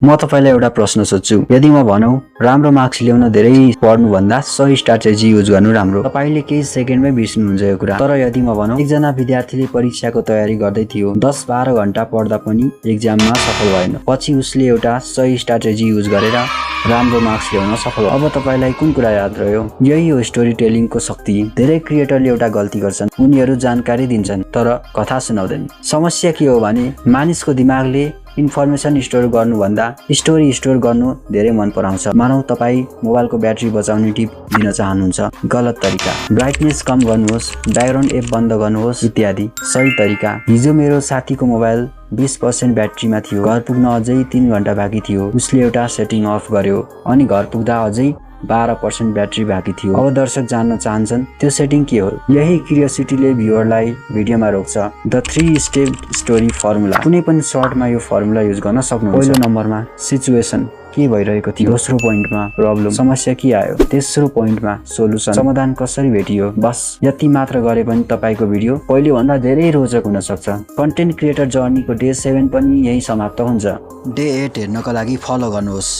म तपाईलाई एउटा प्रश्न सोध्छु, यदि म भनौं राम्रो मार्क्स ल्याउन धेरै पढ्नु भन्दा सही स्ट्र्याटेजी युज गर्नु राम्रो, तपाईले केही सेकेन्डमै बिर्सिनुहुन्छ यो कुरा। तर यदि म भनौं एकजना विद्यार्थीले परीक्षाको तयारी गर्दै थियो, 10-12 घण्टा पढ्दा पनि एक्जाममा सफल भएन, पछि उसले एउटा सही स्ट्र्याटेजी युज गरेर राम्रो मार्क्स ल्याउन सफल भयो। अब तपाईलाई कुन कुरा याद रह्यो? यही हो स्टोरी टेलिङको शक्ति। धेरै क्रिएटरले एउटा गल्ती गर्छन्, उनीहरू जानकारी दिन्छन् तर कथा सुनाउँदैन। समस्या के हो भने मानिसको दिमागले इन्फर्मेसन स्टोर गर्नु भन्दा स्टोरी स्टोर गर्नु धेरै मन पराउँछ। मानौ तपाई मोबाइलको ब्याट्री बचाउने टिप दिन चाहनुहुन्छ, गलत तरिका। ब्राइटनेस कम गर्नुहोस्, ब्याकग्राउन्ड एप बन्द गर्नुहोस् इत्यादि। सही तरिका, हिजो मेरो साथीको मोबाइल 20% ब्याट्रीमा थियो, घर पुग्न अझै 3 घण्टा बाँकी थियो, उसले एउटा सेटिङ अफ गर्यो अनि घर पुग्दा अझै 12% ब्याट्री बाँकी थियो। अब दर्शक जान्न चाहन्छन् त्यो सेटिङ के हो? यही क्युरियोसिटीले भ्युअरलाई भिडियोमा रोक्छ। The 3 step story formula. कुनै पनि सर्टमा यो फर्मुला युज गर्न सक्नुहुन्छ। पहिलो नम्बरमा सिचुएसन, के भइरहेको थियो। दोस्रो पोइन्टमा प्रब्लम, समस्या के आयो। तेस्रो पोइन्टमा सोलुसन, समाधान कसरी भेटियो। बस यति मात्र गरे पनि तपाईको भिडियो पहिले भन्दा धेरै रोचक हुन सक्छ। कन्टेन्ट क्रिएटर जर्नीको डे 7 पनि यही समाप्त हुन्छ। डे 8 हेर्नको लागि फलो गर्नुहोस्।